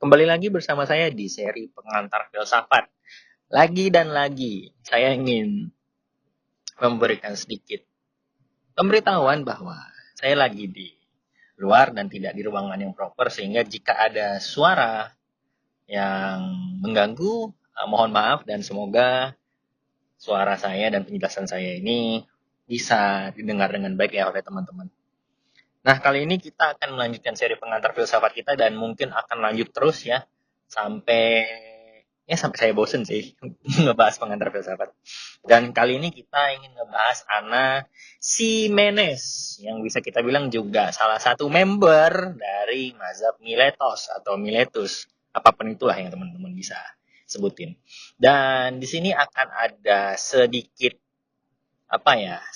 Kembali lagi bersama saya di seri Pengantar Filsafat. Lagi dan lagi, saya ingin memberikan sedikit pemberitahuan bahwa saya lagi di luar dan tidak di ruangan yang proper, sehingga jika ada suara yang mengganggu, mohon maaf dan semoga suara saya dan penjelasan saya ini bisa didengar dengan baik ya oleh teman-teman. Nah, kali ini kita akan melanjutkan seri pengantar filsafat kita dan mungkin akan lanjut terus ya sampai sampai saya bosen sih ngebahas pengantar filsafat. Dan kali ini kita ingin ngebahas Anaximenes yang bisa kita bilang juga salah satu member dari mazhab Miletos atau Miletus, apapun itulah yang teman-teman bisa sebutin. Dan di sini akan ada sedikit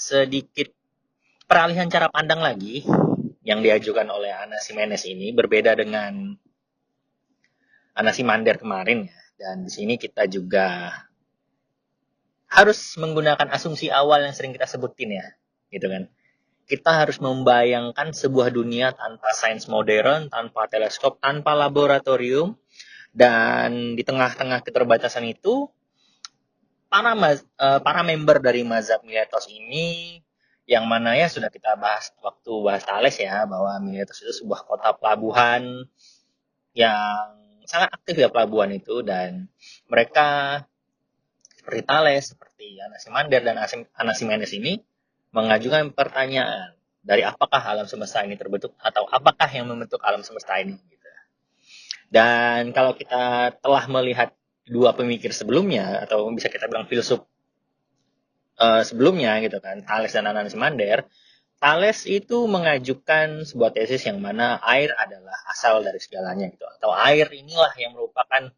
sedikit peralihan cara pandang lagi yang diajukan oleh Anaximenes ini berbeda dengan Anaximander kemarin ya. Dan di sini kita juga harus menggunakan asumsi awal yang sering kita sebutin ya, gitu kan. Kita harus membayangkan sebuah dunia tanpa sains modern, tanpa teleskop, tanpa laboratorium, dan di tengah-tengah keterbatasan itu para member dari mazhab Miletos ini yang mana ya sudah kita bahas waktu bahas Thales ya, bahwa Miletos itu sebuah kota pelabuhan yang sangat aktif ya pelabuhan itu, dan mereka seperti Thales, seperti Anaximander dan Anaximenes ini mengajukan pertanyaan dari apakah alam semesta ini terbentuk atau apakah yang membentuk alam semesta ini gitu. Dan kalau kita telah melihat dua pemikir sebelumnya atau bisa kita bilang filsuf sebelumnya gitu kan, Thales dan Anaximander, Thales itu mengajukan sebuah tesis yang mana air adalah asal dari segalanya gitu, atau air inilah yang merupakan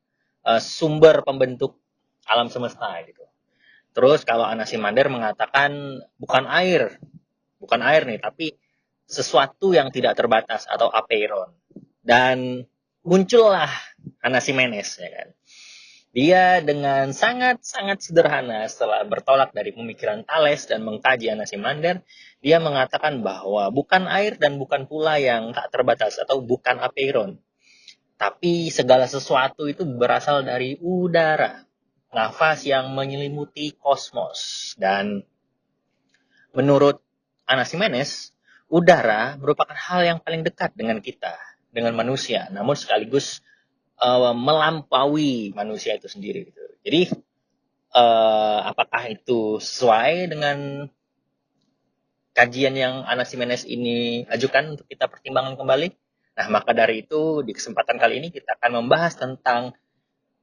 sumber pembentuk alam semesta gitu. Terus kalau Anaximander mengatakan bukan air nih, tapi sesuatu yang tidak terbatas atau apeiron. Dan muncullah Anaximenes ya kan. Dia dengan sangat-sangat sederhana setelah bertolak dari pemikiran Thales dan mengkaji Anaximander, dia mengatakan bahwa bukan air dan bukan pula yang tak terbatas atau bukan apeiron, tapi segala sesuatu itu berasal dari udara, nafas yang menyelimuti kosmos. Dan menurut Anaximenes, udara merupakan hal yang paling dekat dengan kita, dengan manusia, namun sekaligus melampaui manusia itu sendiri gitu. Jadi apakah itu sesuai dengan kajian yang Anaximenes ini ajukan untuk kita pertimbangkan kembali? Nah, maka dari itu di kesempatan kali ini kita akan membahas tentang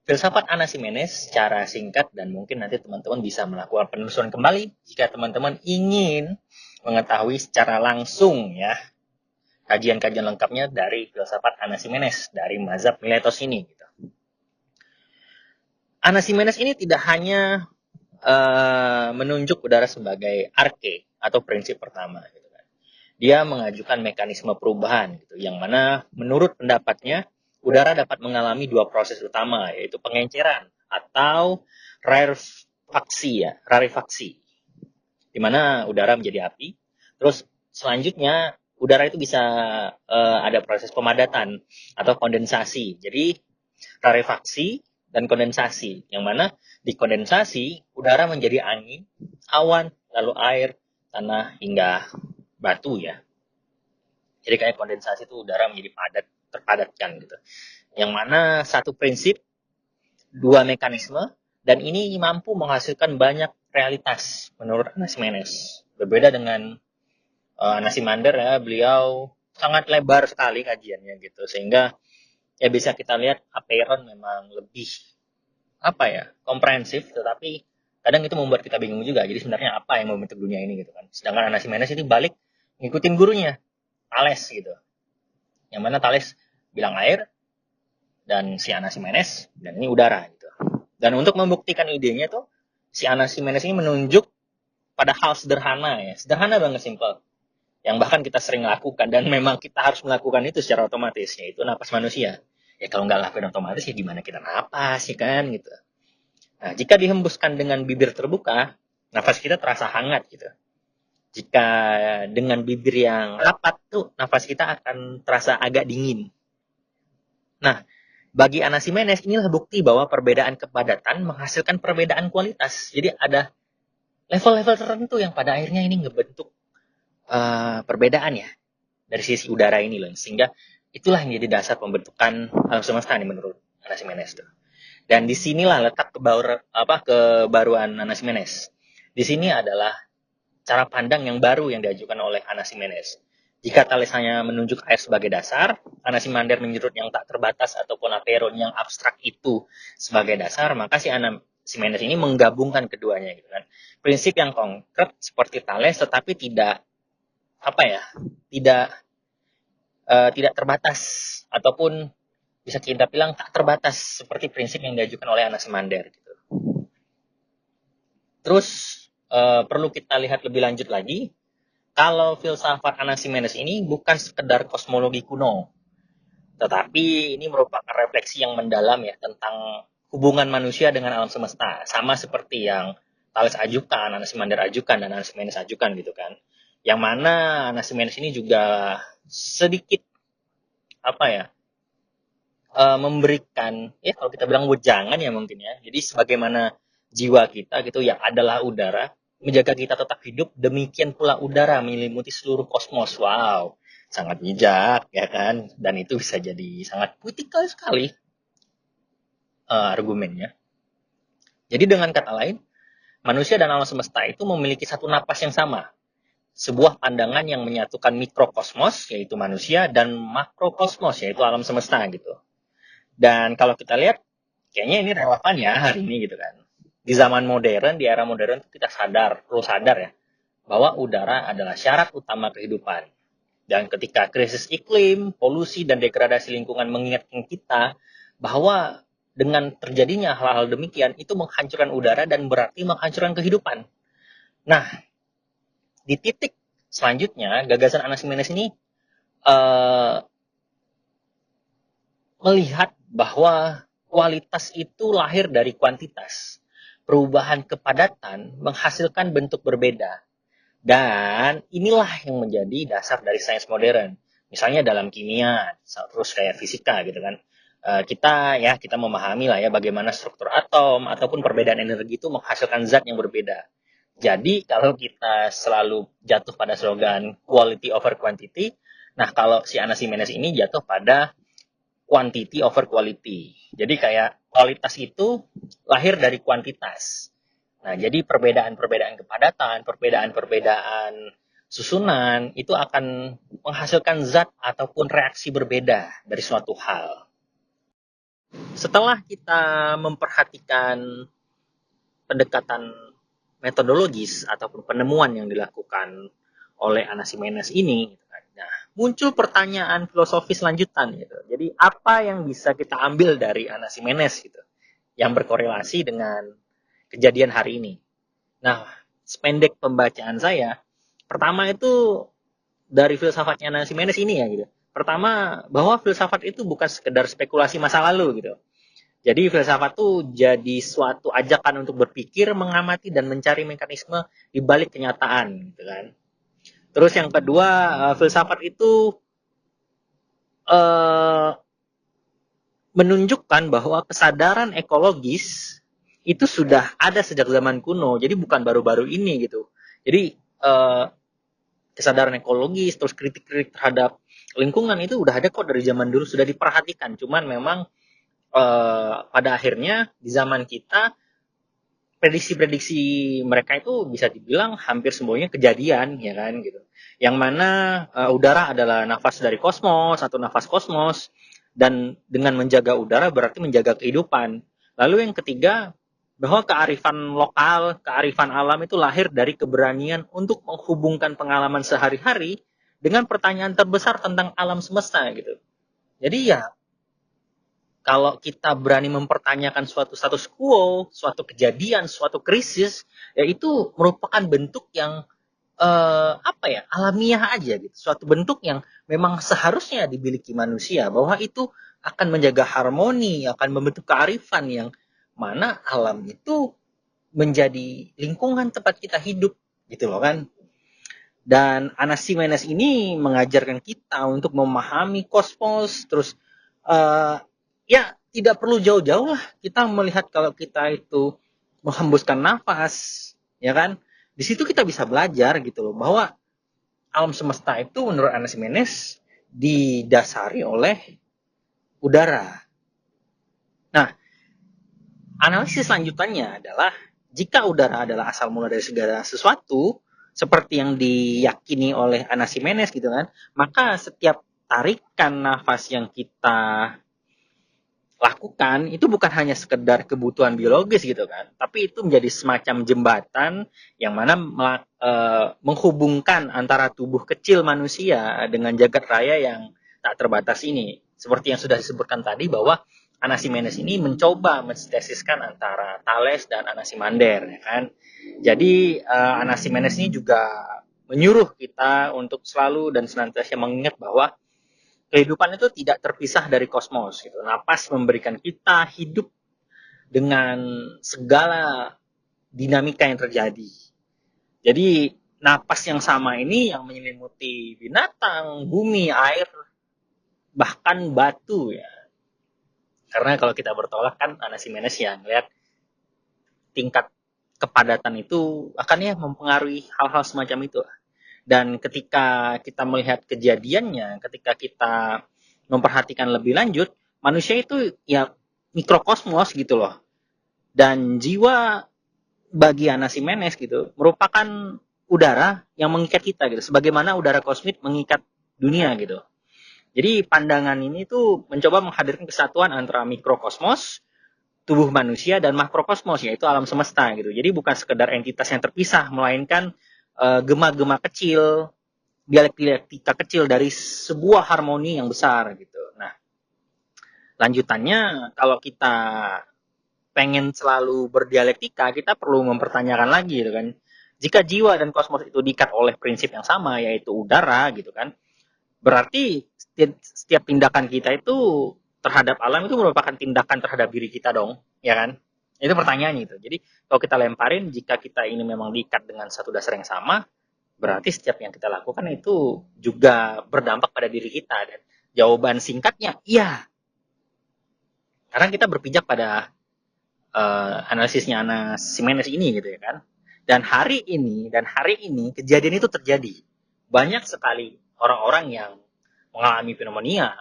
filsafat Anaximenes secara singkat, dan mungkin nanti teman-teman bisa melakukan penelusuran kembali jika teman-teman ingin mengetahui secara langsung ya kajian-kajian lengkapnya dari filsafat Anaximenes dari mazhab Miletos ini gitu. Anaximenes ini tidak hanya menunjuk udara sebagai arke atau prinsip pertama gitu kan. Dia mengajukan mekanisme perubahan gitu, yang mana menurut pendapatnya udara dapat mengalami dua proses utama, yaitu pengenceran atau rarefaksi, di mana udara menjadi api. Terus selanjutnya udara itu bisa ada proses pemadatan atau kondensasi. Jadi rarefaksi dan kondensasi, yang mana di kondensasi udara menjadi angin, awan, lalu air, tanah hingga batu ya. Jadi kayak kondensasi itu udara menjadi terpadatkan gitu. Yang mana satu prinsip, dua mekanisme, dan ini mampu menghasilkan banyak realitas menurut Anaximenes. Berbeda dengan Anaximander ya, beliau sangat lebar sekali kajiannya gitu, sehingga ya bisa kita lihat apeiron memang lebih komprehensif, tetapi kadang itu membuat kita bingung juga. Jadi sebenarnya apa yang membentuk dunia ini gitu kan. Sedangkan Anaximenes itu balik ngikutin gurunya Thales gitu, yang mana Thales bilang air dan si Anaximenes dan ini udara gitu. Dan untuk membuktikan idenya tuh si Anaximenes ini menunjuk pada hal sederhana ya, sederhana banget, simpel, yang bahkan kita sering lakukan dan memang kita harus melakukan itu secara otomatis, yaitu napas manusia. Ya kalau nggak lakukan otomatis ya gimana kita napas ya kan gitu. Nah, jika dihembuskan dengan bibir terbuka, nafas kita terasa hangat gitu. Jika dengan bibir yang rapat tuh nafas kita akan terasa agak dingin. Nah, Bagi Anaximenes, inilah bukti bahwa perbedaan kepadatan menghasilkan perbedaan kualitas. Jadi ada level-level tertentu yang pada akhirnya ini ngebentuk perbedaan ya dari sisi udara ini loh. Sehingga itulah yang jadi dasar pembentukan alam semesta nih menurut Anaximenes tuh. Dan disinilah letak kebaruan Anaximenes. Di sini adalah cara pandang yang baru yang diajukan oleh Anaximenes. Jika Thales hanya menunjuk air sebagai dasar, Anaximander menyebut yang tak terbatas ataupun aperon yang abstrak itu sebagai dasar, maka si Anaximenes ini menggabungkan keduanya gitu kan. Prinsip yang konkret seperti Thales tetapi tidak tidak tidak terbatas ataupun bisa kita bilang tak terbatas seperti prinsip yang diajukan oleh Anaximander gitu. Terus perlu kita lihat lebih lanjut lagi, kalau filsafat Anaximenes ini bukan sekedar kosmologi kuno, tetapi ini merupakan refleksi yang mendalam ya tentang hubungan manusia dengan alam semesta, sama seperti yang Thales ajukan, Anaximander ajukan, dan Anaximenes ajukan gitu kan. Yang mana Anaximenes ini juga sedikit memberikan ya kalau kita bilang wejangan ya mungkin ya. Jadi sebagaimana jiwa kita gitu yang adalah udara, menjaga kita tetap hidup, demikian pula udara menyelimuti seluruh kosmos. Wow, sangat bijak ya kan, dan itu bisa jadi sangat kritikal sekali argumennya. Jadi dengan kata lain, manusia dan alam semesta itu memiliki satu napas yang sama, sebuah pandangan yang menyatukan mikrokosmos yaitu manusia dan makrokosmos yaitu alam semesta gitu. Dan kalau kita lihat, kayaknya ini relevan ya hari ini gitu kan. Di zaman modern, di era modern kita perlu sadar ya, bahwa udara adalah syarat utama kehidupan. Dan ketika krisis iklim, polusi, dan degradasi lingkungan mengingatkan kita bahwa dengan terjadinya hal-hal demikian, itu menghancurkan udara dan berarti menghancurkan kehidupan. Nah, di titik selanjutnya, gagasan Anaximenes ini melihat bahwa kualitas itu lahir dari kuantitas. Perubahan kepadatan menghasilkan bentuk berbeda. Dan inilah yang menjadi dasar dari sains modern. Misalnya dalam kimia, terus kayak fisika gitu kan. Kita memahami lah ya bagaimana struktur atom ataupun perbedaan energi itu menghasilkan zat yang berbeda. Jadi kalau kita selalu jatuh pada slogan quality over quantity, nah kalau si Anaximenes ini jatuh pada quantity over quality. Jadi kayak kualitas itu lahir dari kuantitas. Nah, jadi perbedaan-perbedaan kepadatan, perbedaan-perbedaan susunan itu akan menghasilkan zat ataupun reaksi berbeda dari suatu hal. Setelah kita memperhatikan pendekatan metodologis ataupun penemuan yang dilakukan oleh Anaximenes ini, nah, muncul pertanyaan filosofis lanjutan gitu. Jadi apa yang bisa kita ambil dari Anaximenes gitu, yang berkorelasi dengan kejadian hari ini? Nah, sependek pembacaan saya, pertama itu dari filsafatnya Anaximenes ini ya gitu. Pertama, bahwa filsafat itu bukan sekedar spekulasi masa lalu gitu. Jadi filsafat itu jadi suatu ajakan untuk berpikir, mengamati, dan mencari mekanisme di balik kenyataan gitu kan. Terus yang kedua, filsafat itu menunjukkan bahwa kesadaran ekologis itu sudah ada sejak zaman kuno. Jadi bukan baru-baru ini gitu. Jadi kesadaran ekologis, terus kritik-kritik terhadap lingkungan itu udah ada kok dari zaman dulu, sudah diperhatikan. Cuman memang pada akhirnya di zaman kita prediksi-prediksi mereka itu bisa dibilang hampir semuanya kejadian ya kan gitu. Yang mana udara adalah nafas dari kosmos atau nafas kosmos, dan dengan menjaga udara berarti menjaga kehidupan. Lalu yang ketiga, bahwa kearifan lokal, kearifan alam itu lahir dari keberanian untuk menghubungkan pengalaman sehari-hari dengan pertanyaan terbesar tentang alam semesta gitu. Jadi ya kalau kita berani mempertanyakan suatu status quo, suatu kejadian, suatu krisis, ya itu merupakan bentuk yang alamiah aja gitu. Suatu bentuk yang memang seharusnya dimiliki manusia, bahwa itu akan menjaga harmoni, akan membentuk kearifan yang mana alam itu menjadi lingkungan tempat kita hidup gitu loh kan. Dan Anaximenes ini mengajarkan kita untuk memahami kosmos, terus tidak perlu jauh-jauh lah kita melihat kalau kita itu menghembuskan nafas, ya kan? Di situ kita bisa belajar gitu loh bahwa alam semesta itu menurut Anaximenes didasari oleh udara. Nah, analisis lanjutannya adalah jika udara adalah asal mula dari segala sesuatu, seperti yang diyakini oleh Anaximenes gitu kan, maka setiap tarikan nafas yang kita lakukan itu bukan hanya sekedar kebutuhan biologis gitu kan, tapi itu menjadi semacam jembatan yang mana menghubungkan antara tubuh kecil manusia dengan jagat raya yang tak terbatas ini. Seperti yang sudah disebutkan tadi bahwa Anaximenes ini mencoba mensintesiskan antara Thales dan Anaximander, ya kan. Jadi Anaximenes ini juga menyuruh kita untuk selalu dan senantiasa mengingat bahwa kehidupan itu tidak terpisah dari kosmos gitu. Napas memberikan kita hidup dengan segala dinamika yang terjadi. Jadi napas yang sama ini yang menyelimuti binatang, bumi, air, bahkan batu ya. Karena kalau kita bertolak kan Anaximenes yang lihat tingkat kepadatan itu akan ya mempengaruhi hal-hal semacam itu. Dan ketika kita melihat kejadiannya, ketika kita memperhatikan lebih lanjut, manusia itu ya mikrokosmos gitu loh. Dan jiwa bagi Anaximenes gitu merupakan udara yang mengikat kita gitu. Sebagaimana udara kosmik mengikat dunia gitu. Jadi pandangan ini tuh mencoba menghadirkan kesatuan antara mikrokosmos, tubuh manusia, dan makrokosmos, yaitu alam semesta gitu. Jadi bukan sekedar entitas yang terpisah, melainkan gema-gema kecil, dialektika kecil dari sebuah harmoni yang besar gitu. Nah, lanjutannya kalau kita pengen selalu berdialektika, kita perlu mempertanyakan lagi gitu kan. Jika jiwa dan kosmos itu diikat oleh prinsip yang sama, yaitu udara gitu kan, berarti setiap tindakan kita itu terhadap alam itu merupakan tindakan terhadap diri kita dong, ya kan? Itu pertanyaannya itu. Jadi kalau kita lemparin, jika kita ini memang diikat dengan satu dasar yang sama, berarti setiap yang kita lakukan itu juga berdampak pada diri kita. Dan jawaban singkatnya, iya. Karena kita berpijak pada analisisnya Anaximenes ini gitu ya kan. Dan hari ini kejadian itu terjadi. Banyak sekali orang-orang yang mengalami pneumonia,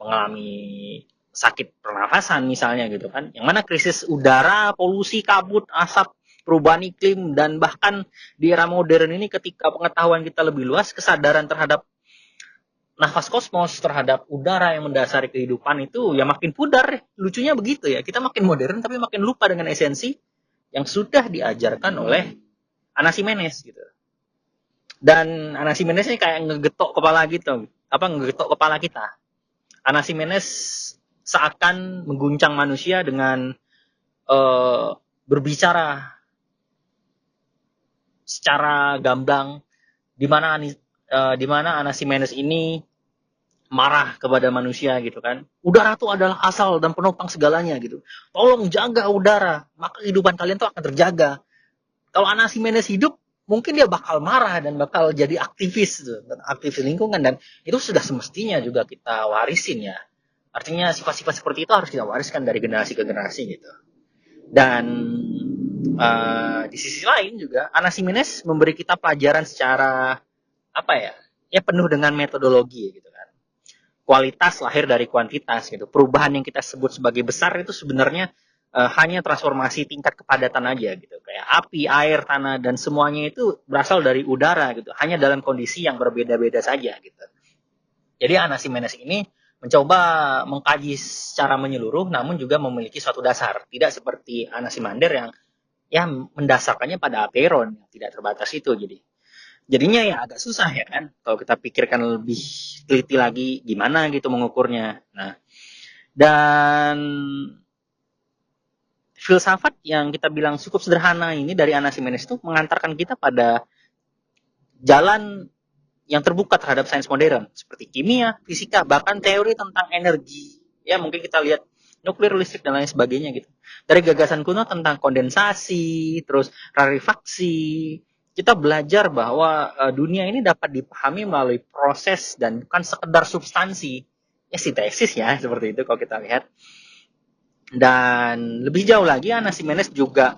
mengalami sakit pernafasan misalnya gitu kan. Yang mana krisis udara, polusi, kabut, asap, perubahan iklim, dan bahkan di era modern ini ketika pengetahuan kita lebih luas, kesadaran terhadap nafas kosmos, terhadap udara yang mendasari kehidupan itu ya makin pudar. Lucunya begitu ya, kita makin modern tapi makin lupa dengan esensi yang sudah diajarkan oleh Anaximenes gitu. Dan Anaximenes ini kayak ngegetok kepala gitu, ngegetok kepala kita. Anaximenes seakan mengguncang manusia dengan berbicara secara gamblang, di mana Anaximenes ini marah kepada manusia gitu kan. Udara itu adalah asal dan penopang segalanya gitu. Tolong jaga udara, maka kehidupan kalian tuh akan terjaga. Kalau Anaximenes hidup, mungkin dia bakal marah dan bakal jadi aktivis lingkungan, dan itu sudah semestinya juga kita warisin ya. Artinya sifat-sifat seperti itu harus kita wariskan dari generasi ke generasi gitu. Dan di sisi lain juga Anaximenes memberi kita pelajaran secara ya penuh dengan metodologi gitu kan. Kualitas lahir dari kuantitas gitu. Perubahan yang kita sebut sebagai besar itu sebenarnya hanya transformasi tingkat kepadatan aja gitu. Kayak api, air, tanah, dan semuanya itu berasal dari udara gitu. Hanya dalam kondisi yang berbeda-beda saja gitu. Jadi Anaximenes ini mencoba mengkaji secara menyeluruh, namun juga memiliki suatu dasar. Tidak seperti Anaximander yang mendasarkannya pada apeiron yang tidak terbatas itu. Jadinya ya agak susah ya kan. Kalau kita pikirkan lebih teliti lagi gimana gitu mengukurnya. Nah, dan filsafat yang kita bilang cukup sederhana ini dari Anaximenes itu mengantarkan kita pada jalan yang terbuka terhadap sains modern seperti kimia, fisika, bahkan teori tentang energi. Ya mungkin kita lihat nuklir, listrik, dan lain sebagainya gitu. Dari gagasan kuno tentang kondensasi, terus rarefaksi, kita belajar bahwa dunia ini dapat dipahami melalui proses dan bukan sekedar substansi. Ya sintesis ya, seperti itu kalau kita lihat. Dan lebih jauh lagi, Anaximenes juga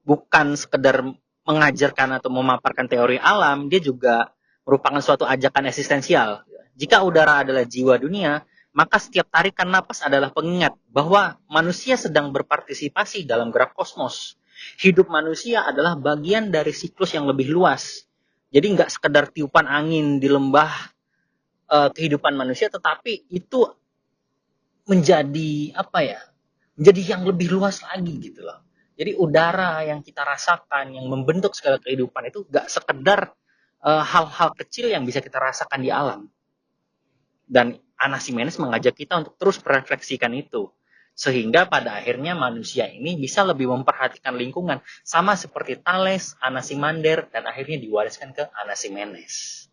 bukan sekedar mengajarkan atau memaparkan teori alam, dia juga merupakan suatu ajakan eksistensial. Jika udara adalah jiwa dunia, maka setiap tarikan napas adalah pengingat bahwa manusia sedang berpartisipasi dalam gerak kosmos. Hidup manusia adalah bagian dari siklus yang lebih luas. Jadi nggak sekedar tiupan angin di lembah kehidupan manusia, tetapi itu menjadi apa ya? Menjadi yang lebih luas lagi gitu loh. Jadi udara yang kita rasakan, yang membentuk segala kehidupan itu gak sekedar hal-hal kecil yang bisa kita rasakan di alam. Dan Anaximenes mengajak kita untuk terus merefleksikan itu. Sehingga pada akhirnya manusia ini bisa lebih memperhatikan lingkungan. Sama seperti Thales, Anaximander, dan akhirnya diwariskan ke Anaximenes.